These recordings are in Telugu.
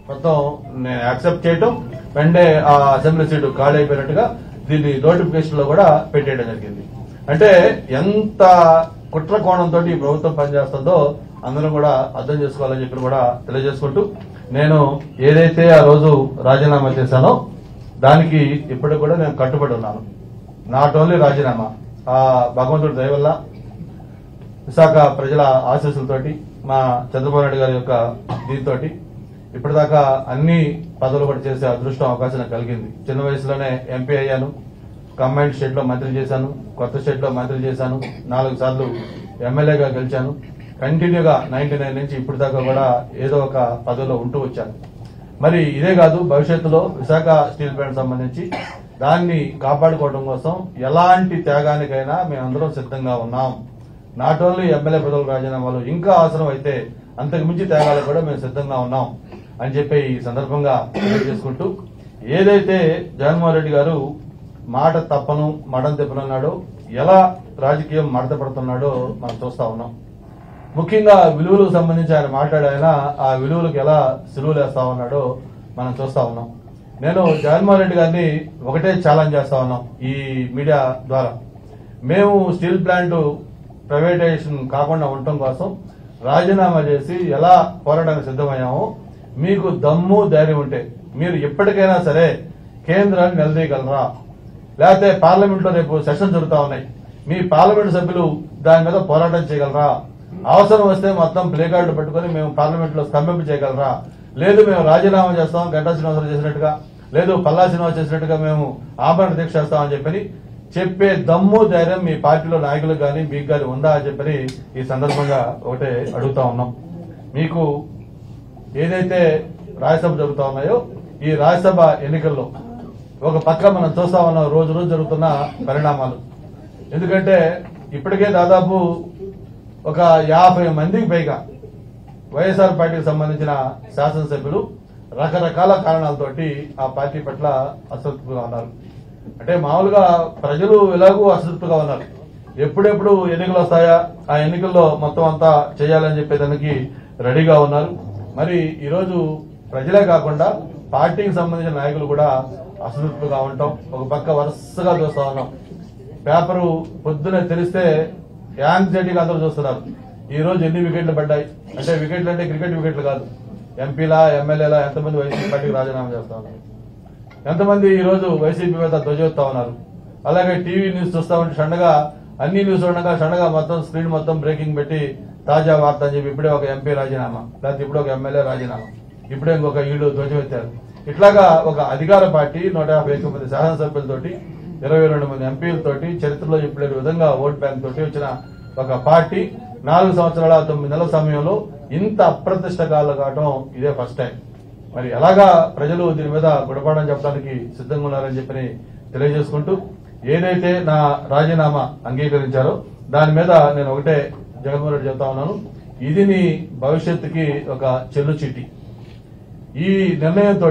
మొత్తం నేను యాక్సెప్ట్ చేయటం వెంటనే ఆ అసెంబ్లీ సీటు ఖాళీ అయిపోయినట్టుగా దీన్ని నోటిఫికేషన్ లో కూడా పెట్టేయడం జరిగింది. అంటే ఎంత కుట్ర కోణంతో ఈ ప్రభుత్వం పనిచేస్తుందో అందరూ కూడా అర్థం చేసుకోవాలని చెప్పి కూడా తెలియజేసుకుంటూ, నేను ఏదైతే ఆ రోజు రాజీనామా చేశానో దానికి ఇప్పటికి కూడా నేను కట్టుబడి ఉన్నాను. నాట్ ఓన్లీ రాజీనామా, ఆ భగవంతుడి దయ వల్ల విశాఖ ప్రజల ఆశీస్సులతోటి మా చంద్రబాబు నాయుడు గారి యొక్క దీంతో ఇప్పటిదాకా అన్ని పదవులు కూడా చేసే అదృష్టం అవకాశం కలిగింది. చిన్న వయసులోనే ఎంపీ అయ్యాను, కంబైన్డ్ స్టేట్ లో మంత్రి చేశాను, కొత్త స్టేట్ లో మంత్రి చేశాను, 4 సార్లు ఎమ్మెల్యేగా గెలిచాను. కంటిన్యూగా 99 నుంచి ఇప్పటిదాకా కూడా ఏదో ఒక పదవిలో ఉంటూ వచ్చాను. మరి ఇదే కాదు, భవిష్యత్తులో విశాఖ స్టీల్ ప్లాంట్ సంబంధించి దాన్ని కాపాడుకోవడం కోసం ఎలాంటి త్యాగానికైనా మేమందరం సిద్ధంగా ఉన్నాం. నాట్ ఓన్లీ ఎమ్మెల్యే పదవుల రాజీనామాలు, ఇంకా అవసరం అయితే అంతకు మించి త్యాగాలకు కూడా మేము సిద్ధంగా ఉన్నాం అని చెప్పి ఈ సందర్భంగా తెలియజేసుకుంటూ, ఏదైతే జగన్మోహన్ రెడ్డి గారు మాట తప్పను మడం తిప్పనున్నాడో, ఎలా రాజకీయం మడత పడుతున్నాడో మనం చూస్తా ఉన్నాం. ముఖ్యంగా విలువలకు సంబంధించి ఆయన మాట్లాడాయన ఆ విలువలకు ఎలా సిలువలు వేస్తా ఉన్నాడో మనం చూస్తా ఉన్నాం. నేను జగన్మోహన్ రెడ్డి గారిని ఒకటే ఛాలెంజ్ చేస్తా ఉన్నాం ఈ మీడియా ద్వారా. మేము స్టీల్ ప్లాంట్ ప్రైవేటైజేషన్ కాకుండా ఉండటం కోసం రాజీనామా చేసి ఎలా పోరాటానికి సిద్దమయ్యామో, మీకు దమ్ము ధైర్యం ఉంటే మీరు ఎప్పటికైనా సరే కేంద్రాన్ని నిలదీయగలరా? లేకపోతే పార్లమెంట్ లో రేపు సెషన్ జరుగుతా ఉన్నాయి, మీ పార్లమెంట్ సభ్యులు దాని మీద పోరాటం చేయగలరా? అవసరం వస్తే మొత్తం ప్లే కార్డులు పట్టుకుని మేము పార్లమెంట్ లో స్తంభింప చేయగలరా? లేదు మేము రాజీనామా చేస్తాం గంటా శ్రీనివాసరావు చేసినట్టుగా, లేదు పల్లా శ్రీనివాస్ చేసినట్టుగా మేము ఆమరణ దీక్ష చేస్తామని చెప్పని చెప్పే దమ్ము ధైర్యం మీ పార్టీలో నాయకులకు కానీ మీకు కానీ ఉందా అని చెప్పని ఈ సందర్భంగా ఒకటే అడుగుతా ఉన్నాం. మీకు ఏదైతే రాజ్యసభ జరుగుతా ఉన్నాయో, ఈ రాజ్యసభ ఎన్నికల్లో ఒక పక్క మనం చూస్తా ఉన్నాం రోజు రోజు జరుగుతున్న పరిణామాలు. ఎందుకంటే ఇప్పటికే దాదాపు ఒక 50 మందికి పైగా వైఎస్ఆర్ పార్టీకి సంబంధించిన శాసనసభ్యులు రకరకాల కారణాలతోటి ఆ పార్టీ పట్ల అసంతృప్తిగా ఉన్నారు. అంటే మామూలుగా ప్రజలు ఎలాగూ అసంతృప్తిగా ఉన్నారు. ఎప్పుడెప్పుడు ఎన్నికలు వస్తాయా, ఆ ఎన్నికల్లో మొత్తం అంతా చేయాలని చెప్పేదానికి రెడీగా ఉన్నారు. మరి ఈరోజు ప్రజలే కాకుండా పార్టీకి సంబంధించిన నాయకులు కూడా అసంతృప్తిగా ఉంటాం. ఒక పక్క వరుసగా చూస్తా ఉన్నాం. పేపరు పొద్దునే తెలిస్తే యాంగ్జైటీగా అందరూ చూస్తున్నారు. ఈ రోజు ఎన్ని వికెట్లు పడ్డాయి అంటే, వికెట్లు అంటే క్రికెట్ వికెట్లు కాదు, ఎంపీలా ఎమ్మెల్యేలా ఎంతమంది వైసీపీ పార్టీకి రాజీనామా చేస్తా ఉన్నారు, ఎంతమంది ఈ రోజు వైసీపీ మీద ధ్వజెత్తా ఉన్నారు. అలాగే టీవీ న్యూస్ చూస్తా ఉంటే షండగా అన్ని న్యూస్ ఉండగా షండగా మొత్తం స్క్రీన్ మొత్తం బ్రేకింగ్ పెట్టి తాజా వార్త అని చెప్పి ఇప్పుడే ఒక ఎంపీ రాజీనామా, లేకపోతే ఇప్పుడే ఒక ఎమ్మెల్యే రాజీనామా, ఇప్పుడే ఇంకొక ఈడు ధ్వజమెత్తారు. ఇట్లాగా ఒక అధికార పార్టీ 151 మంది శాసనసభ్యులతోటి 22 మంది ఎంపీలతోటి చరిత్రలో ఇప్పుడు విధంగా ఓట్ బ్యాంక్ తోటి వచ్చిన ఒక పార్టీ 4 సంవత్సరాల 9 నెలల సమయంలో ఇంత అప్రతిష్టకాలు కావడం ఇదే ఫస్ట్ టైం. మరి ఎలాగా ప్రజలు దీని మీద గుణపాఠం చెప్పడానికి సిద్ధంగా ఉన్నారని చెప్పి తెలియజేసుకుంటూ, ఏదైతే నా రాజీనామా అంగీకరించారో దాని మీద నేను ఒకటే జగన్మోహన్ రెడ్డి చెప్తా ఉన్నాను, ఇది నీ భవిష్యత్తుకి ఒక చెల్లు చీటి. ఈ నిర్ణయంతో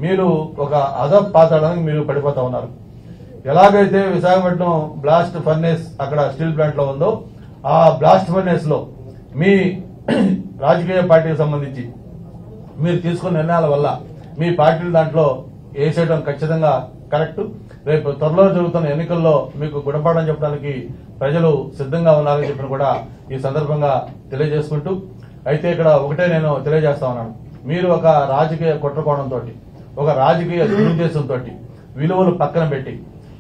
మీరు ఒక అధపాతాళానికి మీరు పడిపోతా ఉన్నారు. ఎలాగైతే విశాఖపట్నం బ్లాస్ట్ ఫర్నేస్ అక్కడ స్టీల్ ప్లాంట్ లో ఉందో, ఆ బ్లాస్ట్ ఫర్నేస్ లో మీ రాజకీయ పార్టీకి సంబంధించి మీరు తీసుకున్న నిర్ణయాల వల్ల మీ పార్టీలు దాంట్లో వేసేయడం ఖచ్చితంగా కరెక్ట్. రేపు త్వరలో జరుగుతున్న ఎన్నికల్లో మీకు గుణపాఠం చెప్పడానికి ప్రజలు సిద్ధంగా ఉన్నారని చెప్పిన కూడా ఈ సందర్భంగా తెలియజేసుకుంటూ, అయితే ఇక్కడ ఒకటే నేను తెలియజేస్తా ఉన్నాను, మీరు ఒక రాజకీయ కుట్రకోణంతో, ఒక రాజకీయ దురుద్దేశంతో విలువలు పక్కన పెట్టి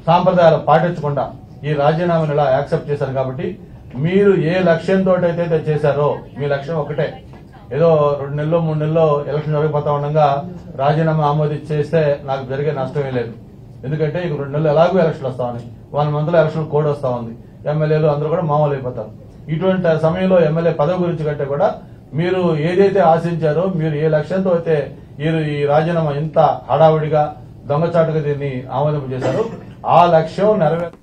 సాంప్రదాయాలు పాటించకుండా ఈ రాజీనామాను ఇలా యాక్సెప్ట్ చేశారు. కాబట్టి మీరు ఏ లక్ష్యంతో అయితే చేశారో మీ లక్ష్యం ఒకటే. ఏదో 2 నెలలు 3 నెలల్లో ఎలక్షన్ జరిగిపోతా ఉండగా రాజీనామా ఆమోదించేస్తే నాకు జరిగే నష్టమే లేదు. ఎందుకంటే ఇక 2 నెలలు ఎలాగో ఎలక్షన్ వస్తా ఉన్నాయి, 1 మంత్ లో ఎలక్షన్ కోడ్ వస్తా ఉంది, ఎమ్మెల్యేలు అందరూ కూడా మామూలు అయిపోతారు. ఇటువంటి సమయంలో ఎమ్మెల్యే పదవి గురించి కంటే కూడా మీరు ఏదైతే ఆశించారో, మీరు ఏ లక్ష్యంతో అయితే ఈ రాజీనామా ఇంత హడావుడిగా దొంగచాటుగా దీన్ని ఆమోదింపజేశారో ఆ లక్ష్యం నెరవేరు